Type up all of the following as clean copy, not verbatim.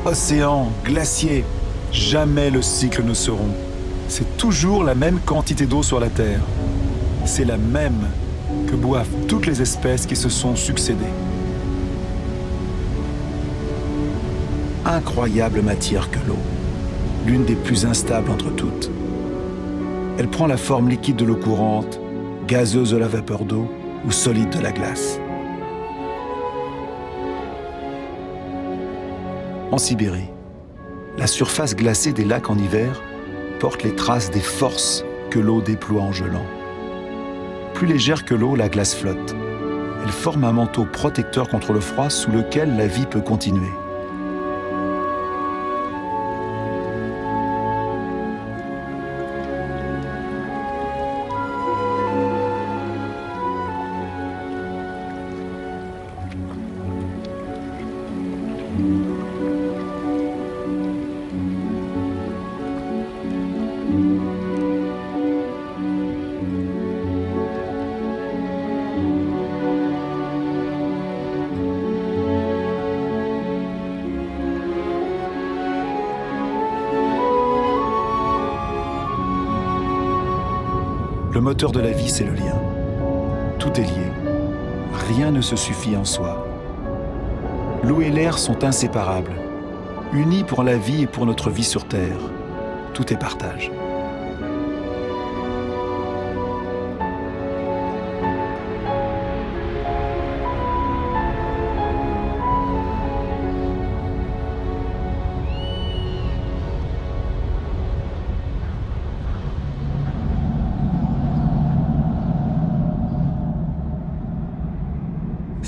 océan, glacier, jamais le cycle ne se rompt. C'est toujours la même quantité d'eau sur la Terre. C'est la même que boivent toutes les espèces qui se sont succédées. Incroyable matière que l'eau, l'une des plus instables entre toutes. Elle prend la forme liquide de l'eau courante, gazeuse de la vapeur d'eau ou solide de la glace. En Sibérie, la surface glacée des lacs en hiver porte les traces des forces que l'eau déploie en gelant. Plus légère que l'eau, la glace flotte. Elle forme un manteau protecteur contre le froid sous lequel la vie peut continuer. Le moteur de la vie, c'est le lien. Tout est lié. Rien ne se suffit en soi. L'eau et l'air sont inséparables, unis pour la vie et pour notre vie sur Terre. Tout est partage.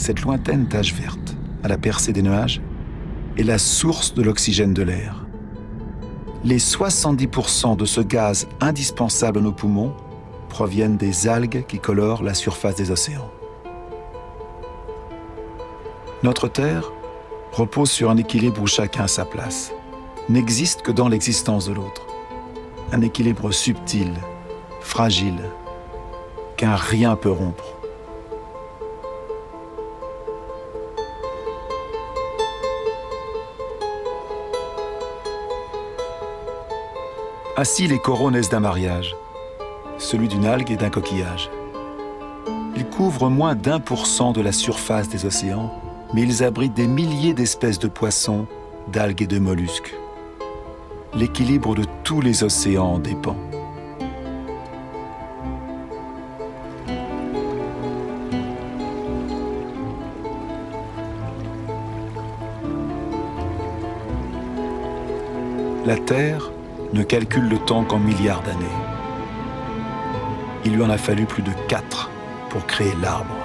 Cette lointaine tache verte, à la percée des nuages, est la source de l'oxygène de l'air. Les 70% de ce gaz indispensable à nos poumons proviennent des algues qui colorent la surface des océans. Notre Terre repose sur un équilibre où chacun a sa place, n'existe que dans l'existence de l'autre. Un équilibre subtil, fragile, qu'un rien peut rompre. Ainsi, les coraux naissent d'un mariage, celui d'une algue et d'un coquillage. Ils couvrent moins d'1% de la surface des océans, mais ils abritent des milliers d'espèces de poissons, d'algues et de mollusques. L'équilibre de tous les océans en dépend. La Terre ne calcule le temps qu'en milliards d'années. Il lui en a fallu plus de 4 pour créer l'arbre.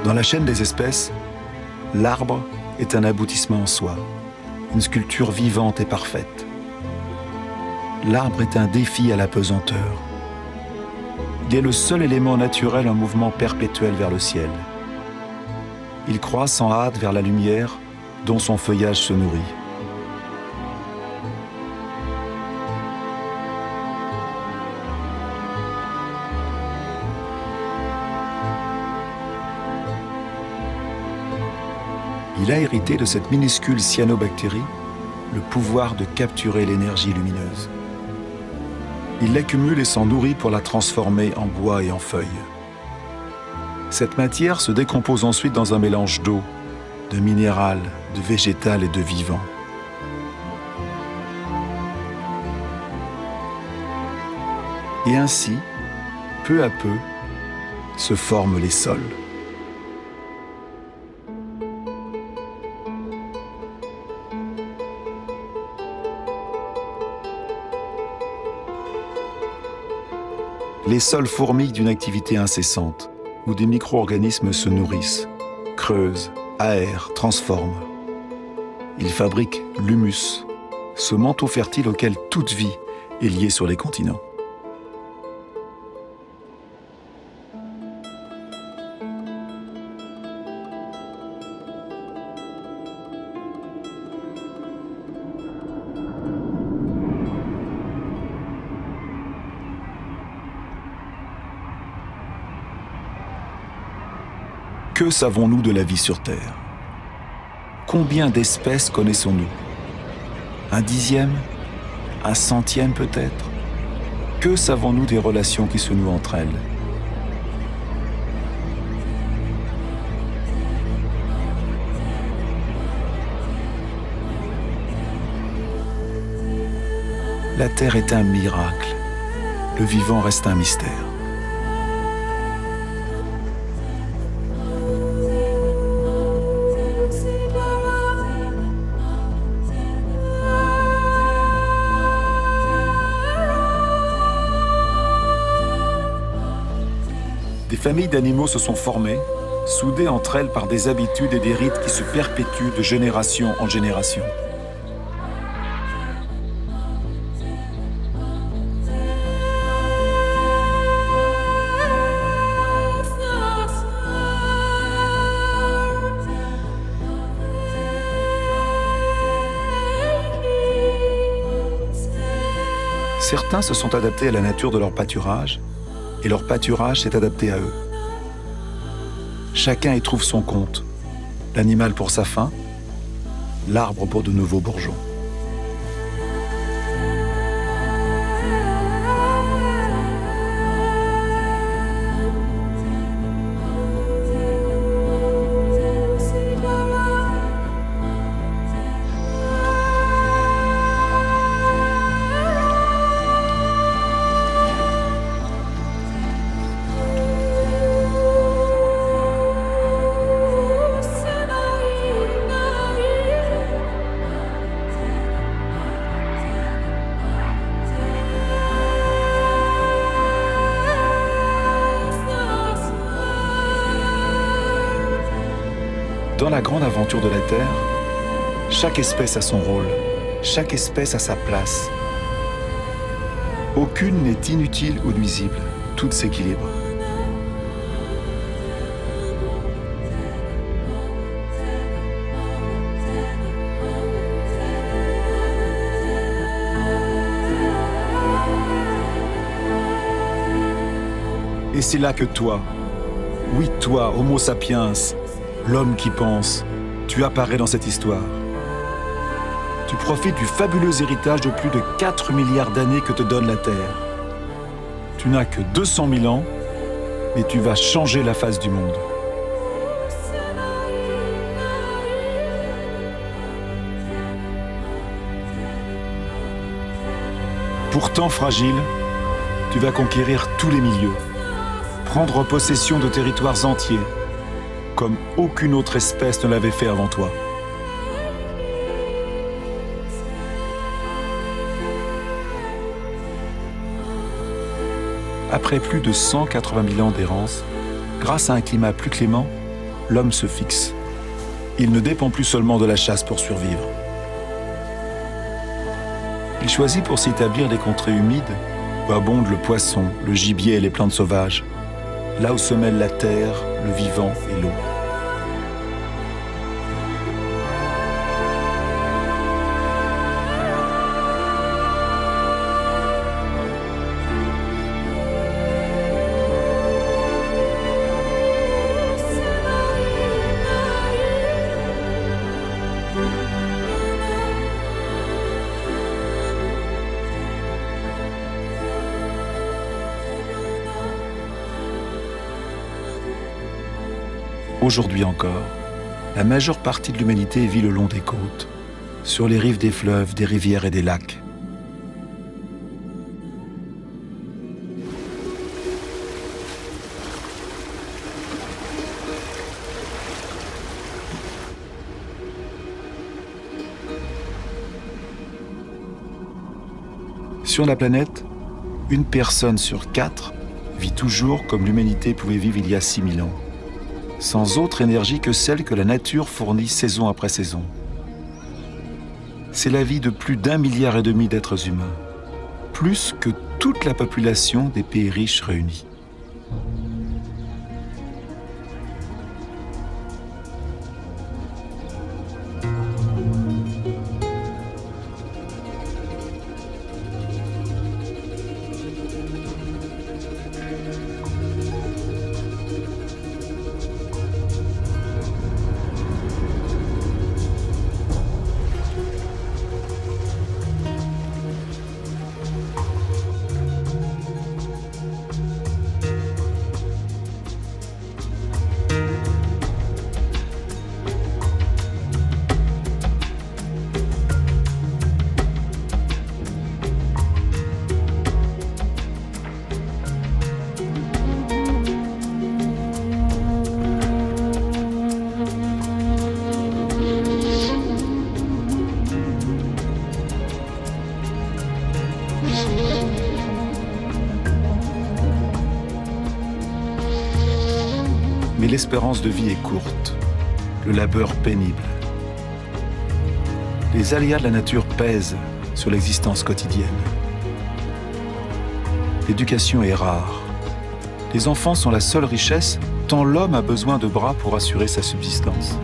Dans la chaîne des espèces, l'arbre est un aboutissement en soi, une sculpture vivante et parfaite. L'arbre est un défi à la pesanteur. Il est le seul élément naturel en mouvement perpétuel vers le ciel. Il croît sans hâte vers la lumière dont son feuillage se nourrit. Il a hérité de cette minuscule cyanobactérie le pouvoir de capturer l'énergie lumineuse. Il l'accumule et s'en nourrit pour la transformer en bois et en feuilles. Cette matière se décompose ensuite dans un mélange d'eau, de minéral, de végétal et de vivant. Et ainsi, peu à peu, se forment les sols. Les sols fourmillent d'une activité incessante, où des micro-organismes se nourrissent, creusent, aèrent, transforment. Ils fabriquent l'humus, ce manteau fertile auquel toute vie est liée sur les continents. Que savons-nous de la vie sur Terre? Combien d'espèces connaissons-nous? Un dixième? Un centième peut-être? Que savons-nous des relations qui se nouent entre elles? La Terre est un miracle. Le vivant reste un mystère. Des familles d'animaux se sont formées, soudées entre elles par des habitudes et des rites qui se perpétuent de génération en génération. Certains se sont adaptés à la nature de leur pâturage, et leur pâturage s'est adapté à eux. Chacun y trouve son compte, l'animal pour sa faim, l'arbre pour de nouveaux bourgeons. Dans la grande aventure de la Terre, chaque espèce a son rôle, chaque espèce a sa place. Aucune n'est inutile ou nuisible, toutes s'équilibrent. Et c'est là que toi, oui toi, Homo sapiens, l'homme qui pense, tu apparais dans cette histoire. Tu profites du fabuleux héritage de plus de 4 milliards d'années que te donne la Terre. Tu n'as que 200 000 ans, mais tu vas changer la face du monde. Pourtant fragile, tu vas conquérir tous les milieux, prendre possession de territoires entiers, comme aucune autre espèce ne l'avait fait avant toi. Après plus de 180 000 ans d'errance, grâce à un climat plus clément, l'homme se fixe. Il ne dépend plus seulement de la chasse pour survivre. Il choisit pour s'établir des contrées humides où abondent le poisson, le gibier et les plantes sauvages, là où se mêlent la terre, le vivant et l'eau. Aujourd'hui encore, la majeure partie de l'humanité vit le long des côtes, sur les rives des fleuves, des rivières et des lacs. Sur la planète, une personne sur 4 vit toujours comme l'humanité pouvait vivre il y a 6 000 ans. Sans autre énergie que celle que la nature fournit saison après saison. C'est la vie de plus d'1,5 milliard d'êtres humains, plus que toute la population des pays riches réunis. l'espérance de vie est courte, le labeur pénible. Les aléas de la nature pèsent sur l'existence quotidienne. L'éducation est rare. Les enfants sont la seule richesse, tant l'homme a besoin de bras pour assurer sa subsistance.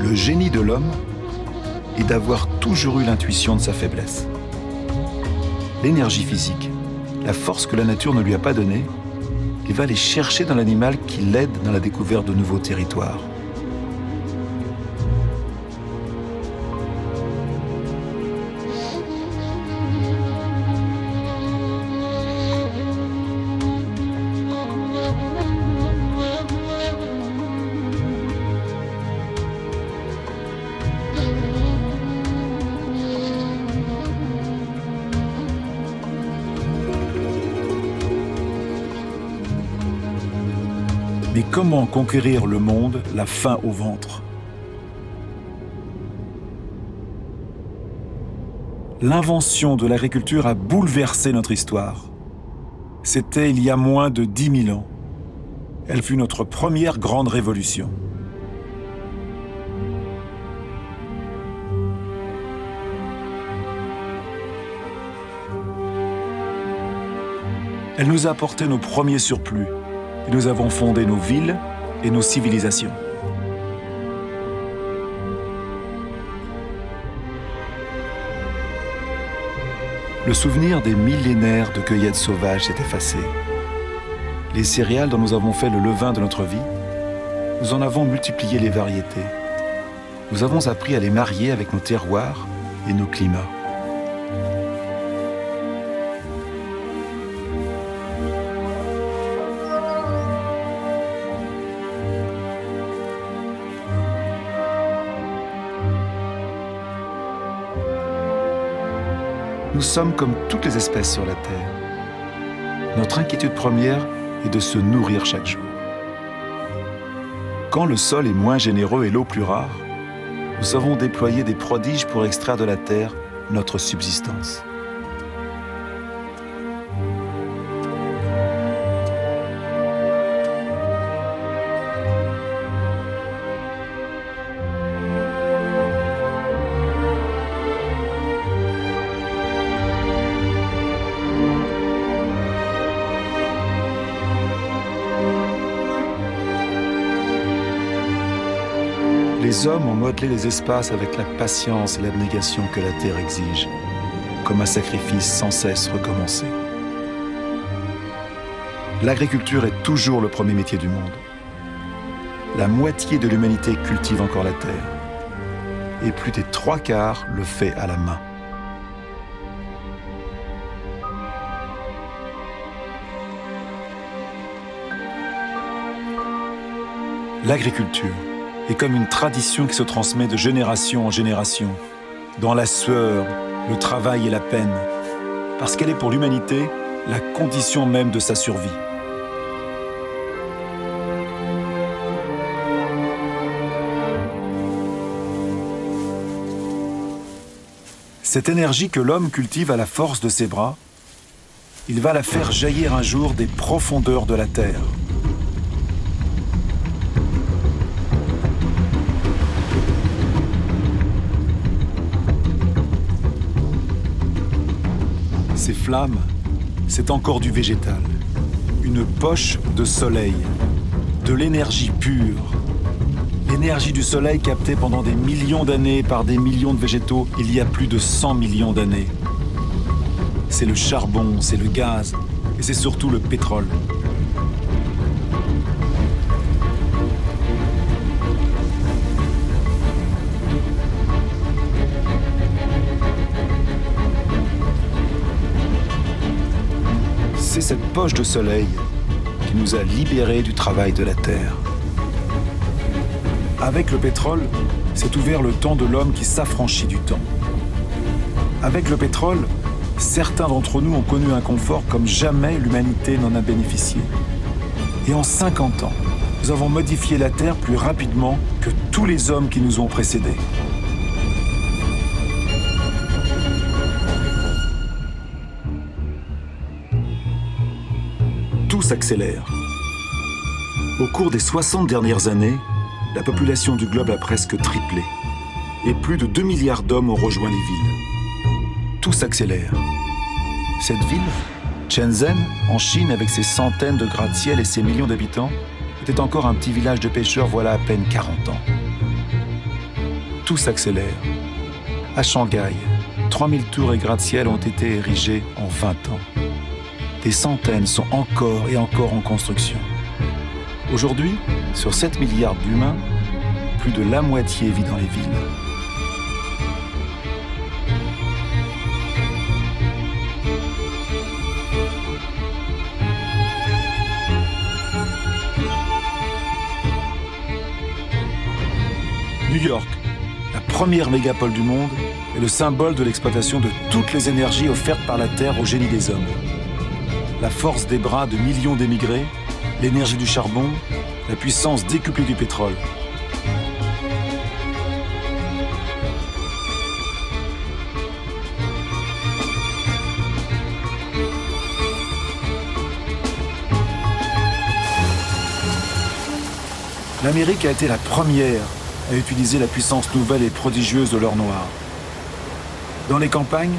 Le génie de l'homme est d'avoir toujours eu l'intuition de sa faiblesse. L'énergie physique, la force que la nature ne lui a pas donnée, il va aller chercher dans l'animal qui l'aide dans la découverte de nouveaux territoires. Mais comment conquérir le monde, la faim au ventre? L'invention de l'agriculture a bouleversé notre histoire. C'était il y a moins de 10 000 ans. Elle fut notre première grande révolution. Elle nous a apporté nos premiers surplus. Et nous avons fondé nos villes et nos civilisations. Le souvenir des millénaires de cueillettes sauvages s'est effacé. Les céréales dont nous avons fait le levain de notre vie, nous en avons multiplié les variétés. Nous avons appris à les marier avec nos terroirs et nos climats. Nous sommes comme toutes les espèces sur la Terre. Notre inquiétude première est de se nourrir chaque jour. Quand le sol est moins généreux et l'eau plus rare, nous savons déployer des prodiges pour extraire de la terre notre subsistance. Les hommes ont modelé les espaces avec la patience et l'abnégation que la terre exige, comme un sacrifice sans cesse recommencé. L'agriculture est toujours le premier métier du monde. La moitié de l'humanité cultive encore la terre, et plus des 3/4 le fait à la main. L'agriculture est comme une tradition qui se transmet de génération en génération, dans la sueur, le travail et la peine, parce qu'elle est pour l'humanité la condition même de sa survie. Cette énergie que l'homme cultive à la force de ses bras, il va la faire jaillir un jour des profondeurs de la terre. Ces flammes, c'est encore du végétal, une poche de soleil, de l'énergie pure. L'énergie du soleil captée pendant des millions d'années par des millions de végétaux il y a plus de 100 millions d'années. C'est le charbon, c'est le gaz et c'est surtout le pétrole. C'est cette poche de soleil qui nous a libérés du travail de la terre. Avec le pétrole, s'est ouvert le temps de l'homme qui s'affranchit du temps. Avec le pétrole, certains d'entre nous ont connu un confort comme jamais l'humanité n'en a bénéficié. Et en 50 ans, nous avons modifié la Terre plus rapidement que tous les hommes qui nous ont précédés. Tout s'accélère. Au cours des 60 dernières années, la population du globe a presque triplé. Et plus de 2 milliards d'hommes ont rejoint les villes. Tout s'accélère. Cette ville, Shenzhen, en Chine, avec ses centaines de gratte-ciel et ses millions d'habitants, était encore un petit village de pêcheurs voilà à peine 40 ans. Tout s'accélère. À Shanghai, 3000 tours et gratte-ciel ont été érigés en 20 ans. Des centaines sont encore et encore en construction. Aujourd'hui, sur 7 milliards d'humains, plus de la moitié vit dans les villes. New York, la première mégapole du monde, est le symbole de l'exploitation de toutes les énergies offertes par la Terre au génie des hommes. La force des bras de millions d'émigrés, l'énergie du charbon, la puissance décuplée du pétrole. L'Amérique a été la première à utiliser la puissance nouvelle et prodigieuse de l'or noir. Dans les campagnes,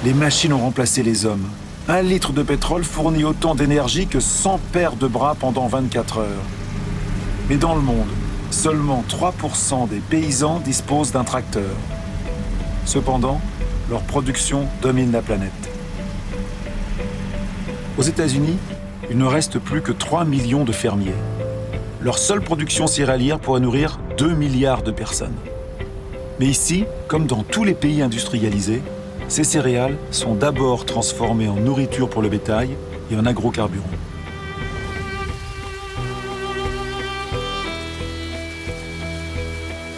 les machines ont remplacé les hommes. 1 litre de pétrole fournit autant d'énergie que 100 paires de bras pendant 24 heures. Mais dans le monde, seulement 3% des paysans disposent d'un tracteur. Cependant, leur production domine la planète. Aux États-Unis, il ne reste plus que 3 millions de fermiers. Leur seule production céréalière pourrait nourrir 2 milliards de personnes. Mais ici, comme dans tous les pays industrialisés, ces céréales sont d'abord transformées en nourriture pour le bétail et en agrocarburants.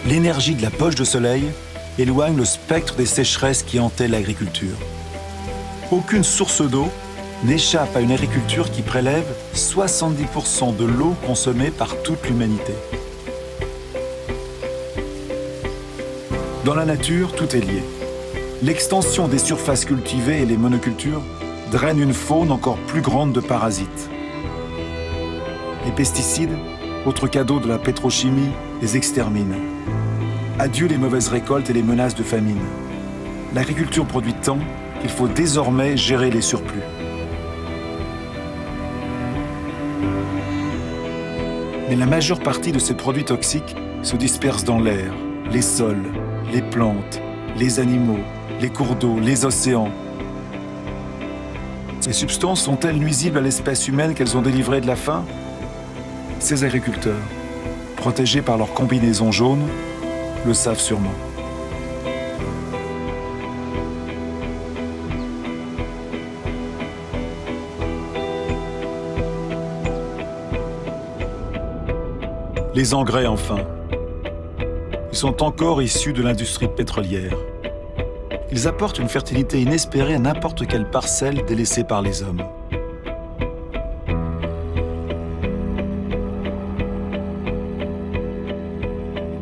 L'énergie de la poche de soleil éloigne le spectre des sécheresses qui hantaient l'agriculture. Aucune source d'eau n'échappe à une agriculture qui prélève 70% de l'eau consommée par toute l'humanité. Dans la nature, tout est lié. L'extension des surfaces cultivées et les monocultures drainent une faune encore plus grande de parasites. Les pesticides, autre cadeau de la pétrochimie, les exterminent. Adieu les mauvaises récoltes et les menaces de famine. L'agriculture produit tant qu'il faut désormais gérer les surplus. Mais la majeure partie de ces produits toxiques se dispersent dans l'air, les sols, les plantes, les animaux, les cours d'eau, les océans. Ces substances sont-elles nuisibles à l'espèce humaine qu'elles ont délivrée de la faim? Ces agriculteurs, protégés par leur combinaison jaune, le savent sûrement. Les engrais, enfin. Ils sont encore issus de l'industrie pétrolière. Ils apportent une fertilité inespérée à n'importe quelle parcelle délaissée par les hommes.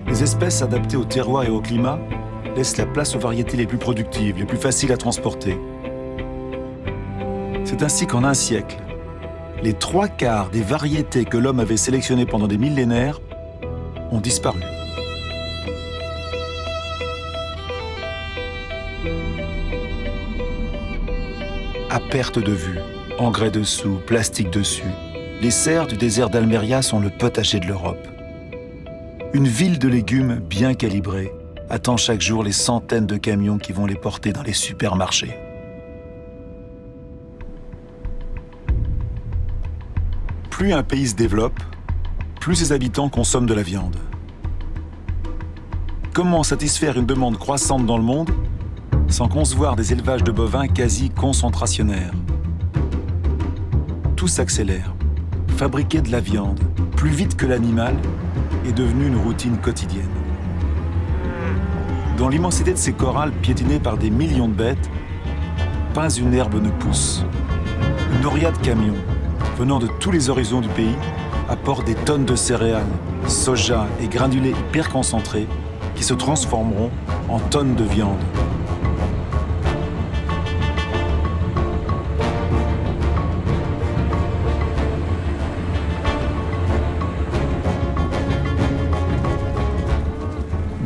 Les espèces adaptées au terroir et au climat laissent la place aux variétés les plus productives, les plus faciles à transporter. C'est ainsi qu'en un siècle, les 3/4 des variétés que l'homme avait sélectionnées pendant des millénaires ont disparu. À perte de vue, engrais dessous, plastique dessus, les serres du désert d'Almeria sont le potager de l'Europe. Une ville de légumes bien calibrée attend chaque jour les centaines de camions qui vont les porter dans les supermarchés. Plus un pays se développe, plus ses habitants consomment de la viande. Comment satisfaire une demande croissante dans le monde sans concevoir des élevages de bovins quasi concentrationnaires? Tout s'accélère. Fabriquer de la viande, plus vite que l'animal, est devenu une routine quotidienne. Dans l'immensité de ces corrals piétinés par des millions de bêtes, pas une herbe ne pousse. Une noria de camions, venant de tous les horizons du pays, apportent des tonnes de céréales, soja et granulés hyper concentrés qui se transformeront en tonnes de viande.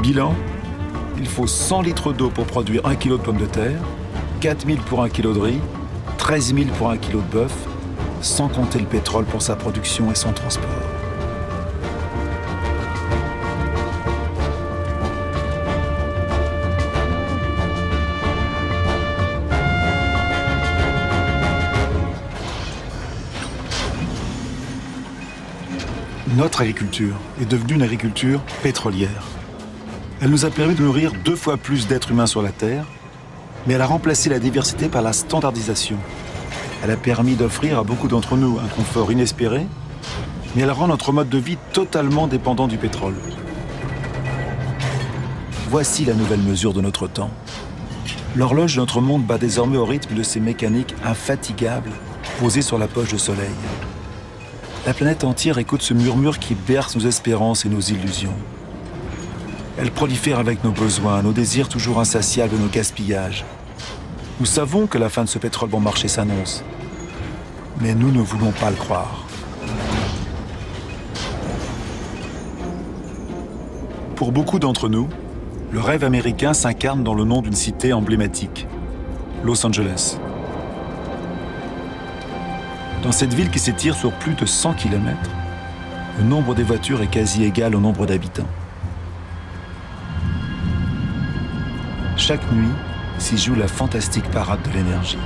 Bilan, il faut 100 litres d'eau pour produire 1 kg de pommes de terre, 4 000 pour 1 kg de riz, 13 000 pour 1 kg de bœuf, sans compter le pétrole pour sa production et son transport. Notre agriculture est devenue une agriculture pétrolière. Elle nous a permis de nourrir 2 fois plus d'êtres humains sur la Terre, mais elle a remplacé la diversité par la standardisation. Elle a permis d'offrir à beaucoup d'entre nous un confort inespéré, mais elle rend notre mode de vie totalement dépendant du pétrole. Voici la nouvelle mesure de notre temps. L'horloge de notre monde bat désormais au rythme de ces mécaniques infatigables posées sur la poche de soleil. La planète entière écoute ce murmure qui berce nos espérances et nos illusions. Elle prolifère avec nos besoins, nos désirs toujours insatiables et nos gaspillages. Nous savons que la fin de ce pétrole bon marché s'annonce, mais nous ne voulons pas le croire. Pour beaucoup d'entre nous, le rêve américain s'incarne dans le nom d'une cité emblématique, Los Angeles. Dans cette ville qui s'étire sur plus de 100 km, le nombre des voitures est quasi égal au nombre d'habitants. Chaque nuit s'y joue la fantastique parade de l'énergie.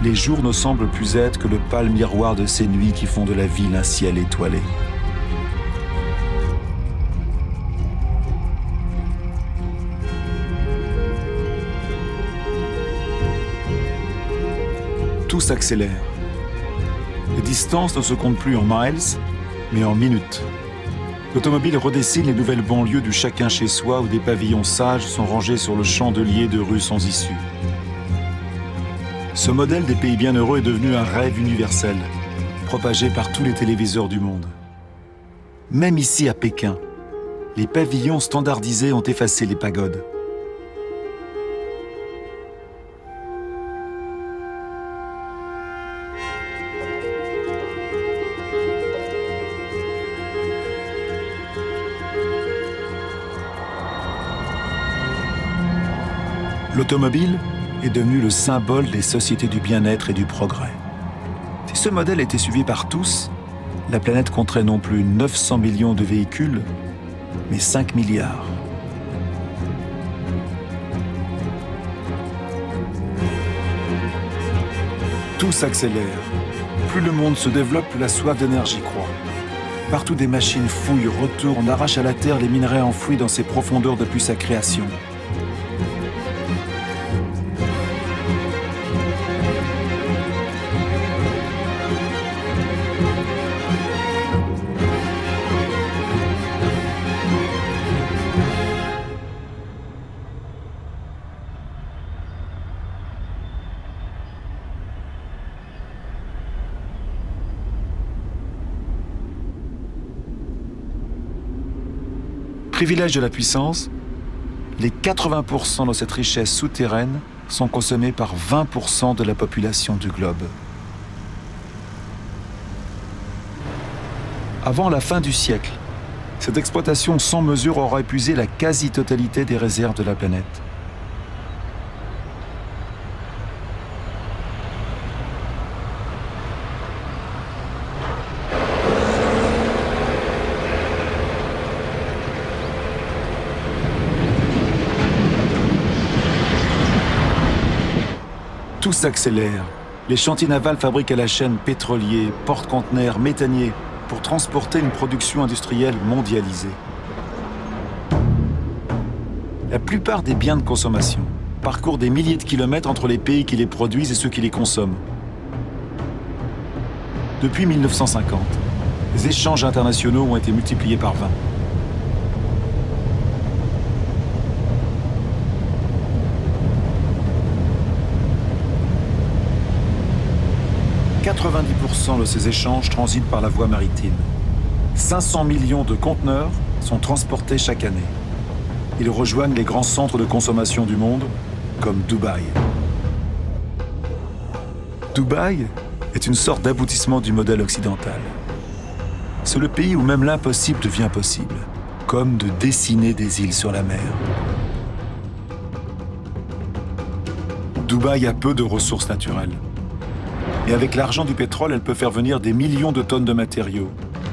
Les jours ne semblent plus être que le pâle miroir de ces nuits qui font de la ville un ciel étoilé. Tout s'accélère. Les distances ne se comptent plus en miles, mais en minutes. L'automobile redessine les nouvelles banlieues du chacun chez soi où des pavillons sages sont rangés sur le chandelier de rues sans issue. Ce modèle des pays bienheureux est devenu un rêve universel, propagé par tous les téléviseurs du monde. Même ici à Pékin, les pavillons standardisés ont effacé les pagodes. L'automobile est devenu le symbole des sociétés du bien-être et du progrès. Si ce modèle était suivi par tous, la planète compterait non plus 900 millions de véhicules, mais 5 milliards. Tout s'accélère. Plus le monde se développe, plus la soif d'énergie croît. Partout des machines fouillent, retournent, arrachent à la terre les minerais enfouis dans ses profondeurs depuis sa création. Privilège de la puissance, les 80% de cette richesse souterraine sont consommés par 20% de la population du globe. Avant la fin du siècle, cette exploitation sans mesure aura épuisé la quasi-totalité des réserves de la planète. Tout s'accélère. Les chantiers navals fabriquent à la chaîne pétroliers, porte-conteneurs, méthaniers pour transporter une production industrielle mondialisée. La plupart des biens de consommation parcourent des milliers de kilomètres entre les pays qui les produisent et ceux qui les consomment. Depuis 1950, les échanges internationaux ont été multipliés par 20. 90% de ces échanges transitent par la voie maritime. 500 millions de conteneurs sont transportés chaque année. Ils rejoignent les grands centres de consommation du monde, comme Dubaï. Dubaï est une sorte d'aboutissement du modèle occidental. C'est le pays où même l'impossible devient possible, comme de dessiner des îles sur la mer. Dubaï a peu de ressources naturelles. Et avec l'argent du pétrole, elle peut faire venir des millions de tonnes de matériaux,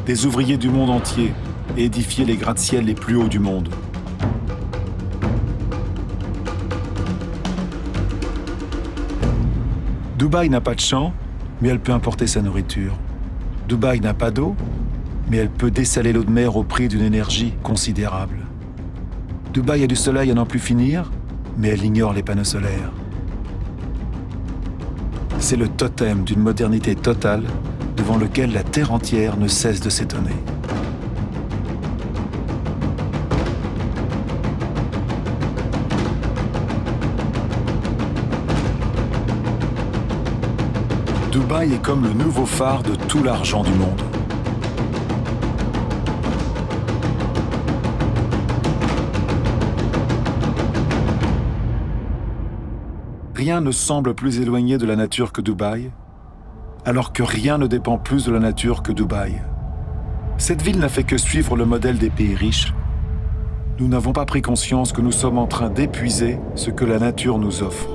des ouvriers du monde entier et édifier les gratte-ciels les plus hauts du monde. Dubaï n'a pas de champs, mais elle peut importer sa nourriture. Dubaï n'a pas d'eau, mais elle peut dessaler l'eau de mer au prix d'une énergie considérable. Dubaï a du soleil à n'en plus finir, mais elle ignore les panneaux solaires. C'est le totem d'une modernité totale devant lequel la terre entière ne cesse de s'étonner. Dubaï est comme le nouveau phare de tout l'argent du monde. Rien ne semble plus éloigné de la nature que Dubaï, alors que rien ne dépend plus de la nature que Dubaï. Cette ville n'a fait que suivre le modèle des pays riches. Nous n'avons pas pris conscience que nous sommes en train d'épuiser ce que la nature nous offre.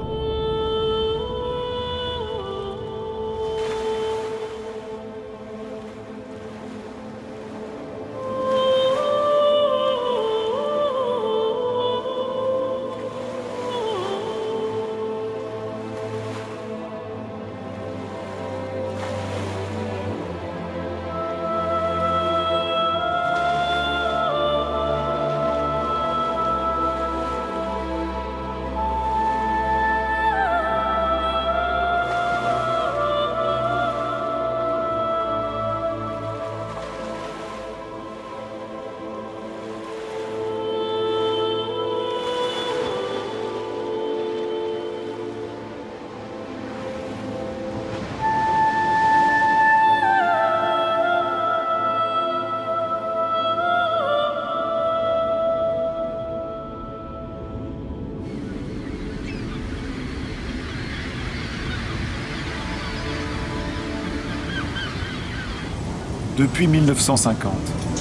Depuis 1950,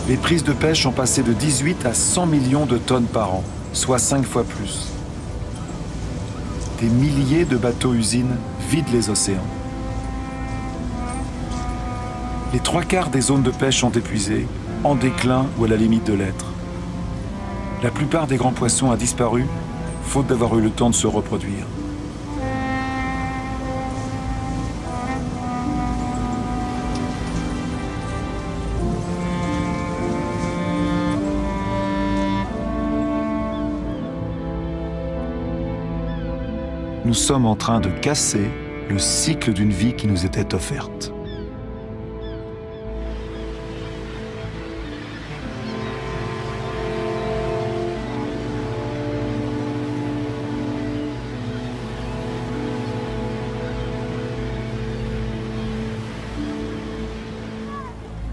les prises de pêche ont passé de 18 à 100 millions de tonnes par an, soit 5 fois plus. Des milliers de bateaux-usines vident les océans. Les 3/4 des zones de pêche sont épuisées, en déclin ou à la limite de l'être. La plupart des grands poissons a disparu, faute d'avoir eu le temps de se reproduire. Nous sommes en train de casser le cycle d'une vie qui nous était offerte.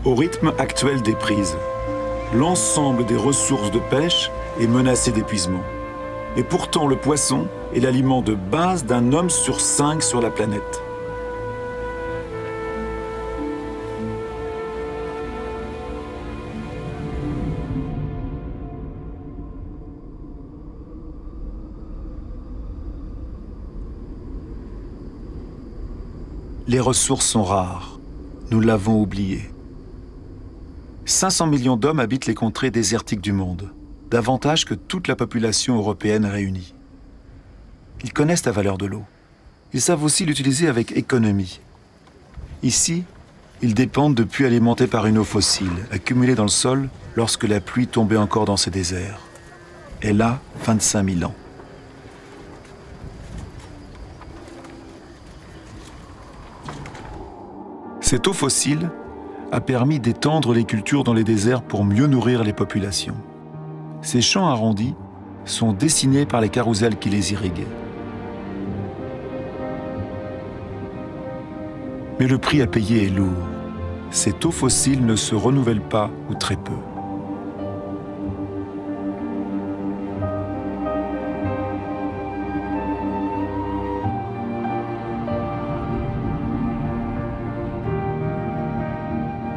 Au rythme actuel des prises, l'ensemble des ressources de pêche est menacé d'épuisement. Et pourtant, le poisson est l'aliment de base d'un homme sur 5 sur la planète. Les ressources sont rares. Nous l'avons oublié. 500 millions d'hommes habitent les contrées désertiques du monde, davantage que toute la population européenne réunie. Ils connaissent la valeur de l'eau. Ils savent aussi l'utiliser avec économie. Ici, ils dépendent de puits alimentés par une eau fossile, accumulée dans le sol lorsque la pluie tombait encore dans ces déserts. Elle a 25 000 ans. Cette eau fossile a permis d'étendre les cultures dans les déserts pour mieux nourrir les populations. Ces champs arrondis sont dessinés par les carrousels qui les irriguent. Mais le prix à payer est lourd. Cette eau fossile ne se renouvelle pas ou très peu.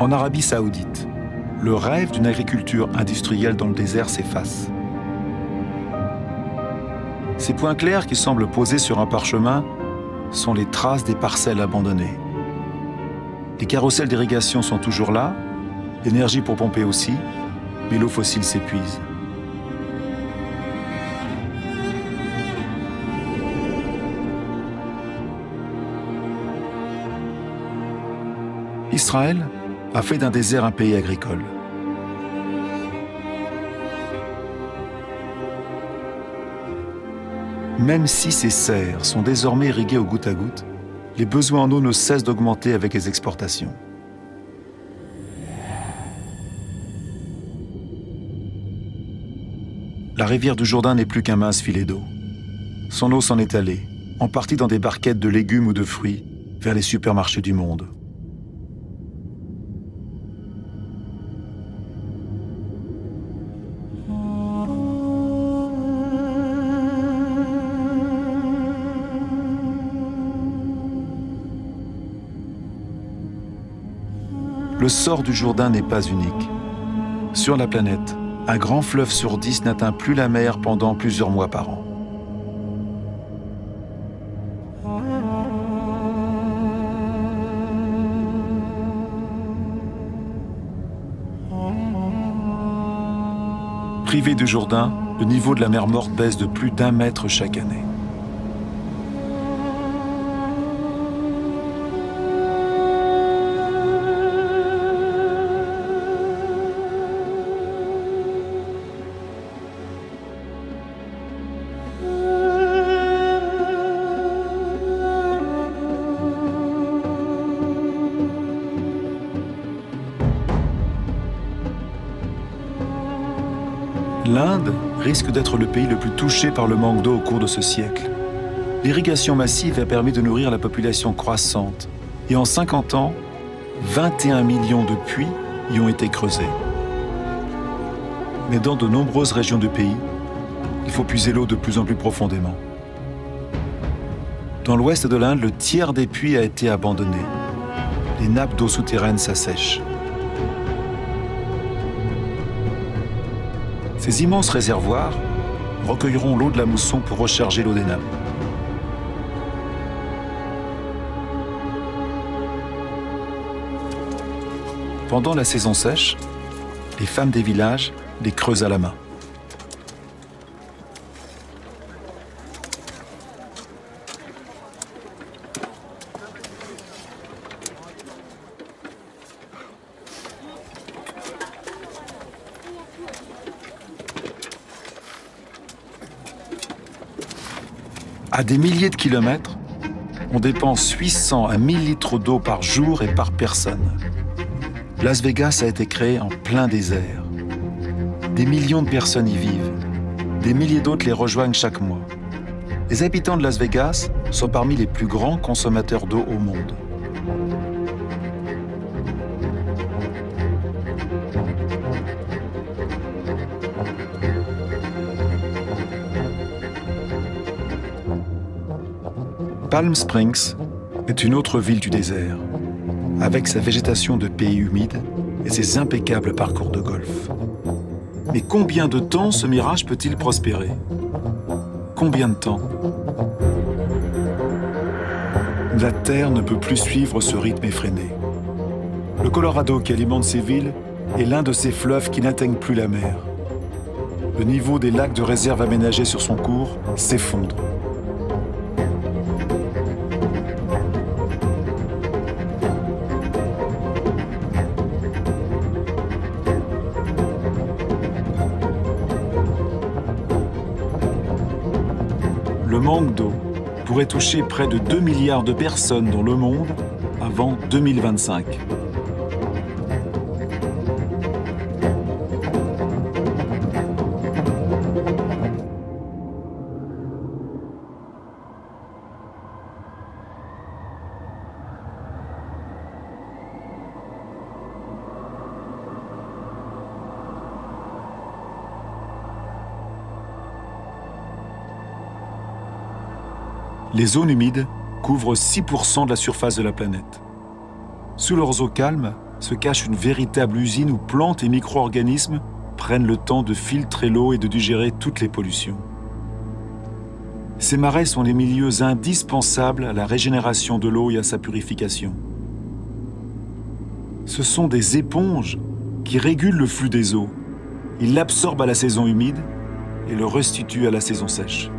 En Arabie Saoudite, le rêve d'une agriculture industrielle dans le désert s'efface. Ces points clairs qui semblent posés sur un parchemin sont les traces des parcelles abandonnées. Les carrousels d'irrigation sont toujours là, l'énergie pour pomper aussi, mais l'eau fossile s'épuise. Israël a fait d'un désert un pays agricole. Même si ces serres sont désormais irriguées au goutte à goutte, les besoins en eau ne cessent d'augmenter avec les exportations. La rivière du Jourdain n'est plus qu'un mince filet d'eau. Son eau s'en est allée, en partie dans des barquettes de légumes ou de fruits, vers les supermarchés du monde. Le sort du Jourdain n'est pas unique. Sur la planète, un grand fleuve sur 10 n'atteint plus la mer pendant plusieurs mois par an. Privé du Jourdain, le niveau de la mer Morte baisse de plus d'1 mètre chaque année. L'Inde risque d'être le pays le plus touché par le manque d'eau au cours de ce siècle. L'irrigation massive a permis de nourrir la population croissante et en 50 ans, 21 millions de puits y ont été creusés. Mais dans de nombreuses régions du pays, il faut puiser l'eau de plus en plus profondément. Dans l'ouest de l'Inde, le tiers des puits a été abandonné. Les nappes d'eau souterraines s'assèchent. Ces immenses réservoirs recueilleront l'eau de la mousson pour recharger l'eau des nappes. Pendant la saison sèche, les femmes des villages les creusent à la main. À des milliers de kilomètres, on dépense 800 à 1000 litres d'eau par jour et par personne. Las Vegas a été créé en plein désert. Des millions de personnes y vivent. Des milliers d'autres les rejoignent chaque mois. Les habitants de Las Vegas sont parmi les plus grands consommateurs d'eau au monde. Palm Springs est une autre ville du désert, avec sa végétation de pays humide et ses impeccables parcours de golf. Mais combien de temps ce mirage peut-il prospérer? Combien de temps? La Terre ne peut plus suivre ce rythme effréné. Le Colorado qui alimente ces villes est l'un de ces fleuves qui n'atteignent plus la mer. Le niveau des lacs de réserve aménagés sur son cours s'effondre. Le manque d'eau pourrait toucher près de 2 milliards de personnes dans le monde avant 2025. Les zones humides couvrent 6% de la surface de la planète. Sous leurs eaux calmes se cache une véritable usine où plantes et micro-organismes prennent le temps de filtrer l'eau et de digérer toutes les pollutions. Ces marais sont les milieux indispensables à la régénération de l'eau et à sa purification. Ce sont des éponges qui régulent le flux des eaux. Ils l'absorbent à la saison humide et le restituent à la saison sèche.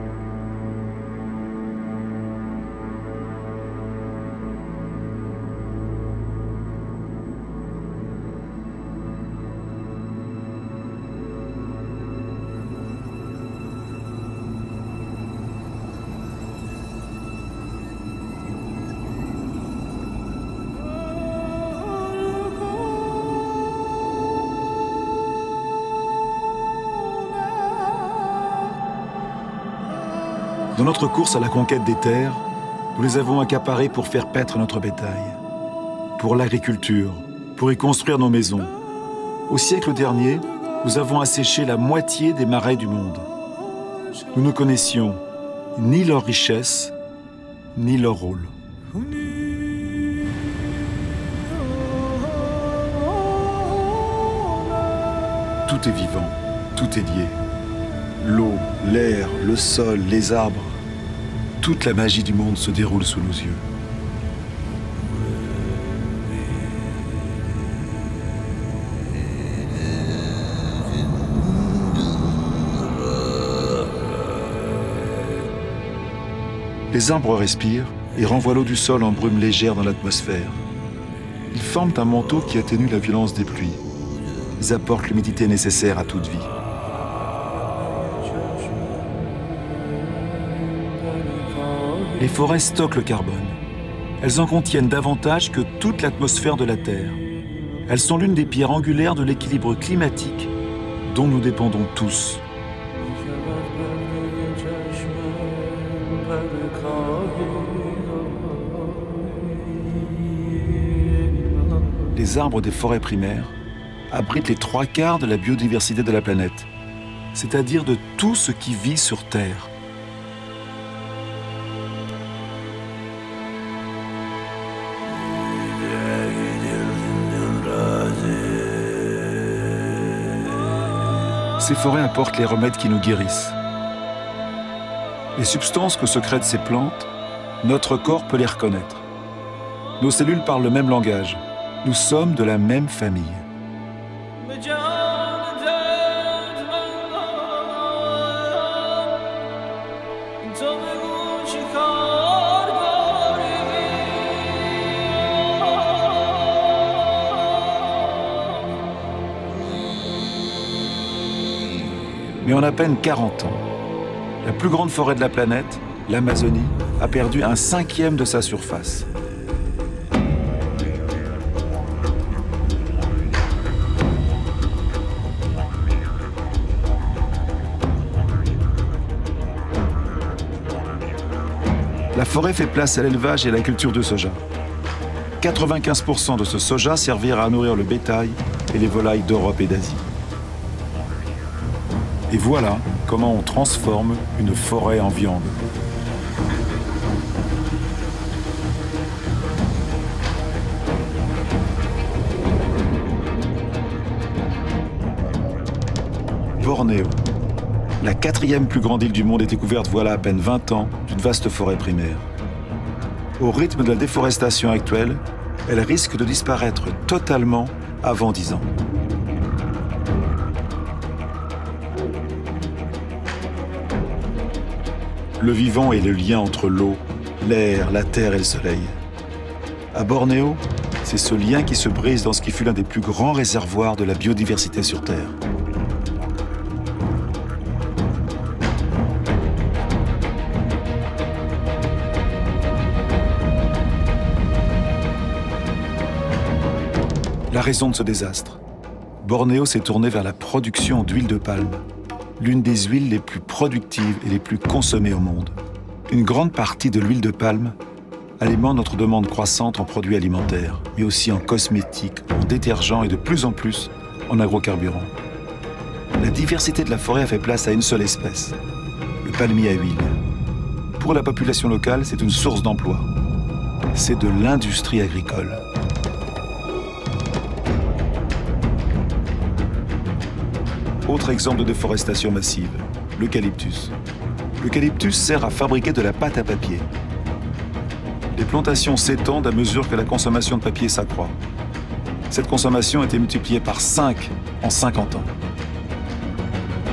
Dans notre course à la conquête des terres, nous les avons accaparées pour faire paître notre bétail, pour l'agriculture, pour y construire nos maisons. Au siècle dernier, nous avons asséché la moitié des marais du monde. Nous ne connaissions ni leur richesse, ni leur rôle. Tout est vivant, tout est lié. L'eau, l'air, le sol, les arbres, toute la magie du monde se déroule sous nos yeux. Les arbres respirent et renvoient l'eau du sol en brume légère dans l'atmosphère. Ils forment un manteau qui atténue la violence des pluies. Ils apportent l'humidité nécessaire à toute vie. Les forêts stockent le carbone. Elles en contiennent davantage que toute l'atmosphère de la Terre. Elles sont l'une des pierres angulaires de l'équilibre climatique dont nous dépendons tous. Les arbres des forêts primaires abritent les 3/4 de la biodiversité de la planète, c'est-à-dire de tout ce qui vit sur Terre. Ces forêts apportent les remèdes qui nous guérissent. Les substances que sécrètent ces plantes, notre corps peut les reconnaître. Nos cellules parlent le même langage. Nous sommes de la même famille. Mais en à peine 40 ans, la plus grande forêt de la planète, l'Amazonie, a perdu 1/5 de sa surface. La forêt fait place à l'élevage et à la culture de soja. 95% de ce soja servira à nourrir le bétail et les volailles d'Europe et d'Asie. Et voilà comment on transforme une forêt en viande. Bornéo, la 4e plus grande île du monde, est découverte voilà à peine 20 ans d'une vaste forêt primaire. Au rythme de la déforestation actuelle, elle risque de disparaître totalement avant 10 ans. Le vivant est le lien entre l'eau, l'air, la terre et le soleil. À Bornéo, c'est ce lien qui se brise dans ce qui fut l'un des plus grands réservoirs de la biodiversité sur Terre. La raison de ce désastre. Bornéo s'est tourné vers la production d'huile de palme, l'une des huiles les plus productives et les plus consommées au monde. Une grande partie de l'huile de palme alimente notre demande croissante en produits alimentaires, mais aussi en cosmétiques, en détergents et de plus en plus en agrocarburants. La diversité de la forêt a fait place à une seule espèce, le palmier à huile. pour la population locale, c'est une source d'emploi. C'est de l'industrie agricole. Autre exemple de déforestation massive, l'eucalyptus. L'eucalyptus sert à fabriquer de la pâte à papier. Les plantations s'étendent à mesure que la consommation de papier s'accroît. Cette consommation a été multipliée par 5 en 50 ans.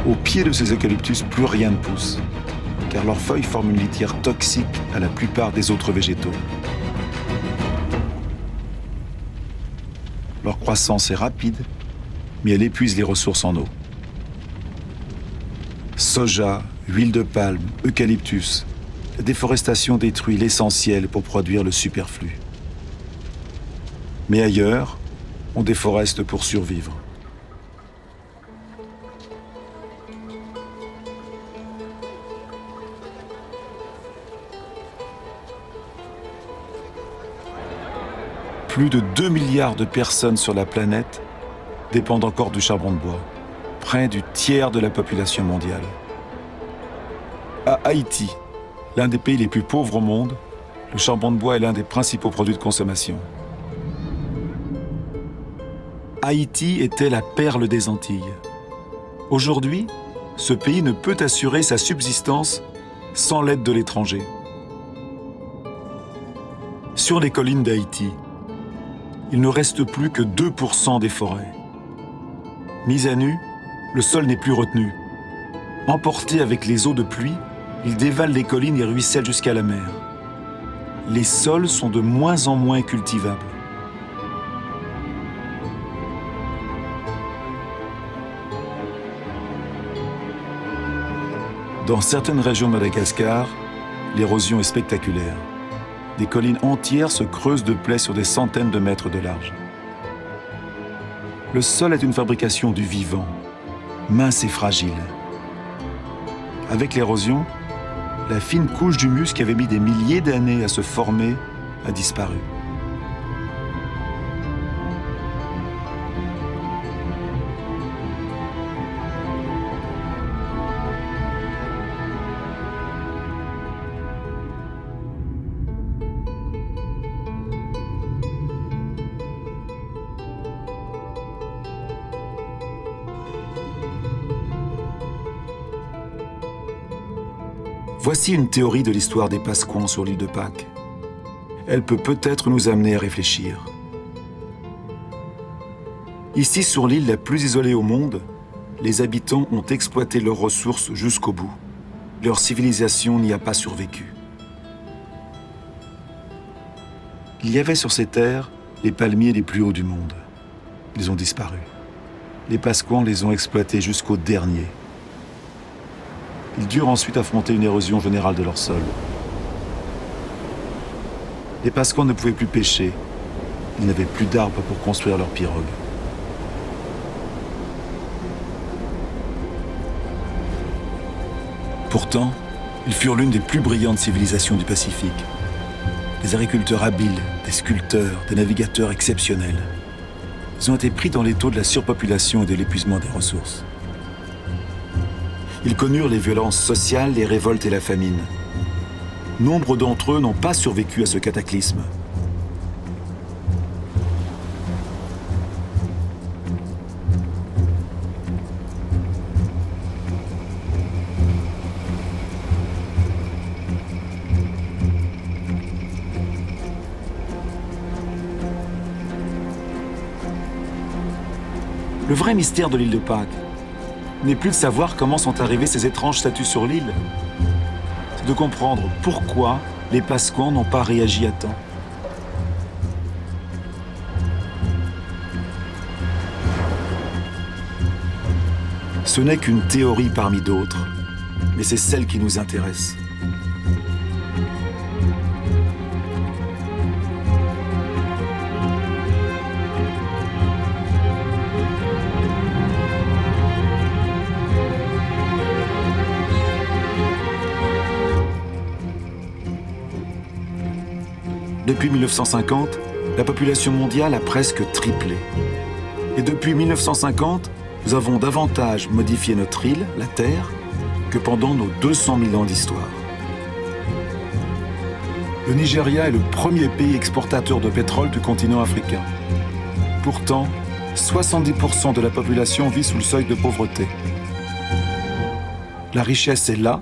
Au pied de ces eucalyptus, plus rien ne pousse, car leurs feuilles forment une litière toxique à la plupart des autres végétaux. Leur croissance est rapide, mais elle épuise les ressources en eau. Soja, huile de palme, eucalyptus, la déforestation détruit l'essentiel pour produire le superflu. Mais ailleurs, on déforeste pour survivre. Plus de 2 milliards de personnes sur la planète dépendent encore du charbon de bois, près du tiers de la population mondiale. À Haïti, l'un des pays les plus pauvres au monde, le charbon de bois est l'un des principaux produits de consommation. Haïti était la perle des Antilles. Aujourd'hui, ce pays ne peut assurer sa subsistance sans l'aide de l'étranger. Sur les collines d'Haïti, il ne reste plus que 2% des forêts. Mis à nu, le sol n'est plus retenu. Emporté avec les eaux de pluie, il dévale les collines et ruisselle jusqu'à la mer. Les sols sont de moins en moins cultivables. Dans certaines régions de Madagascar, l'érosion est spectaculaire. Des collines entières se creusent de plaies sur des centaines de mètres de large. Le sol est une fabrication du vivant, mince et fragile. Avec l'érosion, la fine couche d'humus qui avait mis des milliers d'années à se former a disparu. Voici une théorie de l'histoire des Pasquans sur l'île de Pâques. Elle peut peut-être nous amener à réfléchir. Ici, sur l'île la plus isolée au monde, les habitants ont exploité leurs ressources jusqu'au bout. Leur civilisation n'y a pas survécu. Il y avait sur ces terres les palmiers les plus hauts du monde. Ils ont disparu. Les Pasquans les ont exploités jusqu'au dernier. Ils durent ensuite affronter une érosion générale de leur sol. Les Pasquans ne pouvaient plus pêcher. Ils n'avaient plus d'arbres pour construire leurs pirogues. Pourtant, ils furent l'une des plus brillantes civilisations du Pacifique. Des agriculteurs habiles, des sculpteurs, des navigateurs exceptionnels. Ils ont été pris dans l'étau de la surpopulation et de l'épuisement des ressources. Ils connurent les violences sociales, les révoltes et la famine. Nombre d'entre eux n'ont pas survécu à ce cataclysme. Le vrai mystère de l'île de Pâques n'est plus de savoir comment sont arrivées ces étranges statues sur l'île. C'est de comprendre pourquoi les Pasquans n'ont pas réagi à temps. Ce n'est qu'une théorie parmi d'autres, mais c'est celle qui nous intéresse. Depuis 1950, la population mondiale a presque triplé. Et depuis 1950, nous avons davantage modifié notre île, la Terre, que pendant nos 200 000 ans d'histoire. Le Nigeria est le premier pays exportateur de pétrole du continent africain. Pourtant, 70% de la population vit sous le seuil de pauvreté. La richesse est là,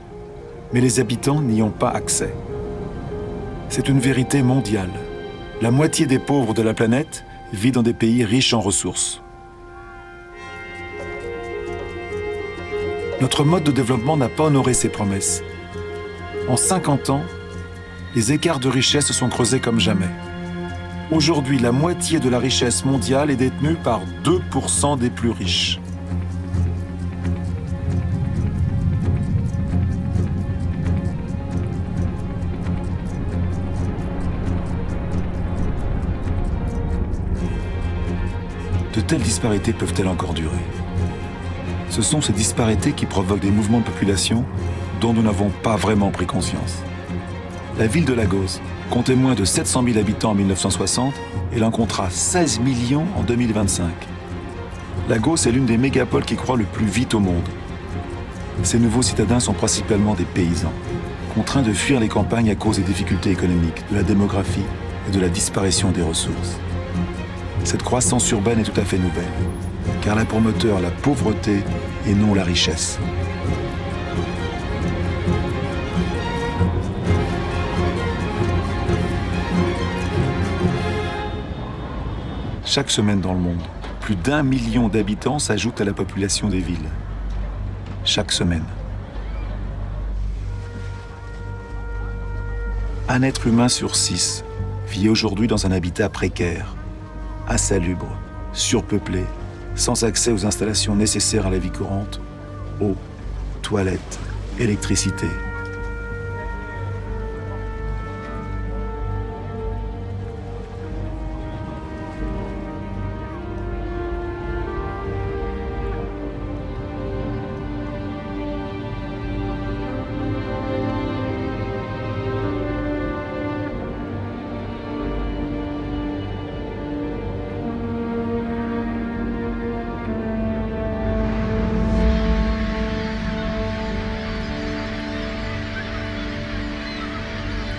mais les habitants n'y ont pas accès. C'est une vérité mondiale. La moitié des pauvres de la planète vit dans des pays riches en ressources. Notre mode de développement n'a pas honoré ses promesses. En 50 ans, les écarts de richesse se sont creusés comme jamais. Aujourd'hui, la moitié de la richesse mondiale est détenue par 2% des plus riches. De telles disparités peuvent-elles encore durer? Ce sont ces disparités qui provoquent des mouvements de population dont nous n'avons pas vraiment pris conscience. La ville de Lagos comptait moins de 700 000 habitants en 1960 et elle en comptera 16 millions en 2025. Lagos est l'une des mégapoles qui croît le plus vite au monde. Ces nouveaux citadins sont principalement des paysans, contraints de fuir les campagnes à cause des difficultés économiques, de la démographie et de la disparition des ressources. Cette croissance urbaine est tout à fait nouvelle, car elle a pour moteur la pauvreté et non la richesse. Chaque semaine dans le monde, plus d'1 million d'habitants s'ajoutent à la population des villes. Chaque semaine. Un être humain sur 6 vit aujourd'hui dans un habitat précaire, insalubre, surpeuplé, sans accès aux installations nécessaires à la vie courante, eau, toilettes, électricité.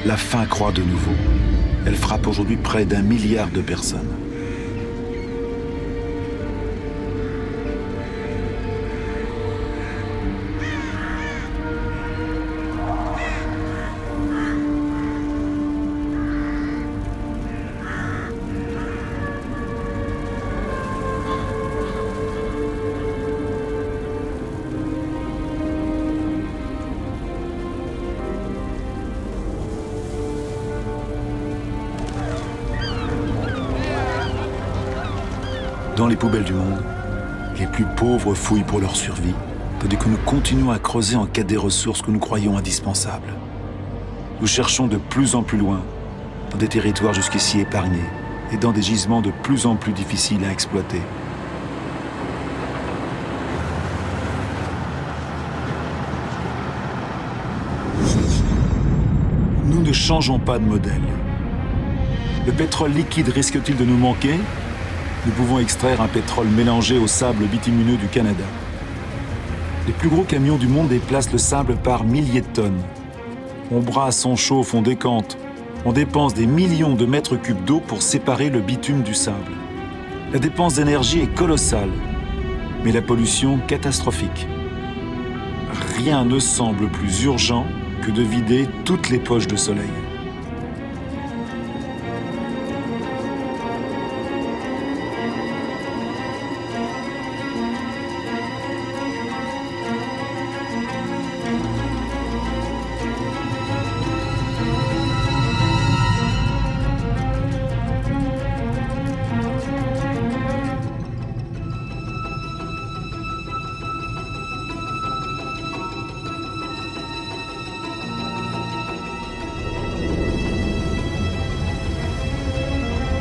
La faim croît de nouveau. Elle frappe aujourd'hui près d'1 milliard de personnes. Dans les poubelles du monde, les plus pauvres fouillent pour leur survie, tandis que nous continuons à creuser en quête des ressources que nous croyons indispensables. Nous cherchons de plus en plus loin, dans des territoires jusqu'ici épargnés et dans des gisements de plus en plus difficiles à exploiter. Nous ne changeons pas de modèle. Le pétrole liquide risque-t-il de nous manquer ? Nous pouvons extraire un pétrole mélangé au sable bitumineux du Canada. Les plus gros camions du monde déplacent le sable par milliers de tonnes. On brasse, on chauffe, on décante. On dépense des millions de mètres cubes d'eau pour séparer le bitume du sable. La dépense d'énergie est colossale, mais la pollution catastrophique. Rien ne semble plus urgent que de vider toutes les poches de soleil.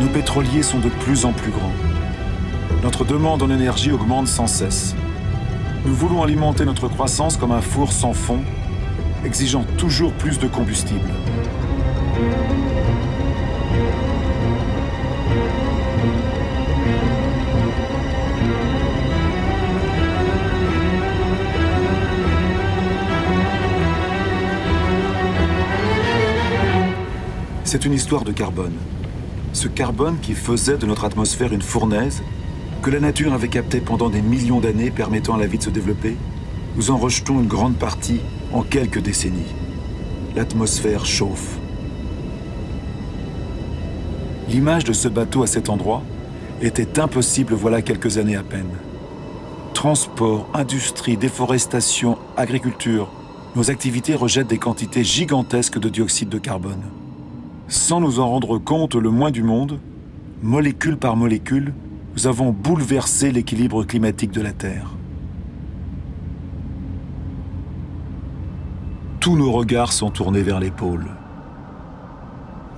Nos pétroliers sont de plus en plus grands. Notre demande en énergie augmente sans cesse. Nous voulons alimenter notre croissance comme un four sans fond, exigeant toujours plus de combustible. C'est une histoire de carbone. Ce carbone qui faisait de notre atmosphère une fournaise, que la nature avait capté pendant des millions d'années, permettant à la vie de se développer, nous en rejetons une grande partie en quelques décennies. L'atmosphère chauffe. L'image de ce bateau à cet endroit était impossible voilà quelques années à peine. Transport, industrie, déforestation, agriculture, nos activités rejettent des quantités gigantesques de dioxyde de carbone. Sans nous en rendre compte le moins du monde, molécule par molécule, nous avons bouleversé l'équilibre climatique de la Terre. Tous nos regards sont tournés vers les pôles.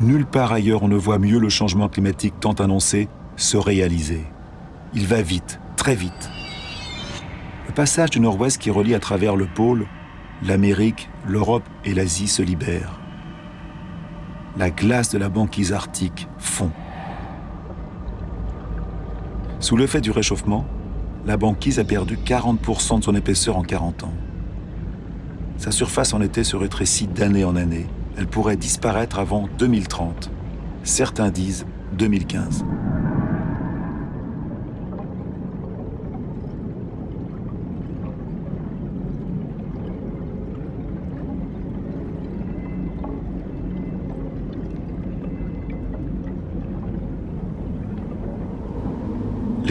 Nulle part ailleurs on ne voit mieux le changement climatique tant annoncé se réaliser. Il va vite, très vite. Le passage du nord-ouest qui relie à travers le pôle, l'Amérique, l'Europe et l'Asie se libère. La glace de la banquise arctique fond. Sous l'effet du réchauffement, la banquise a perdu 40% de son épaisseur en 40 ans. Sa surface en été se rétrécit d'année en année. Elle pourrait disparaître avant 2030. Certains disent 2015.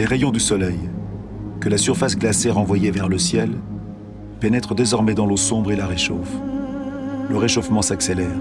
Les rayons du soleil, que la surface glacée renvoyait vers le ciel, pénètrent désormais dans l'eau sombre et la réchauffent. Le réchauffement s'accélère.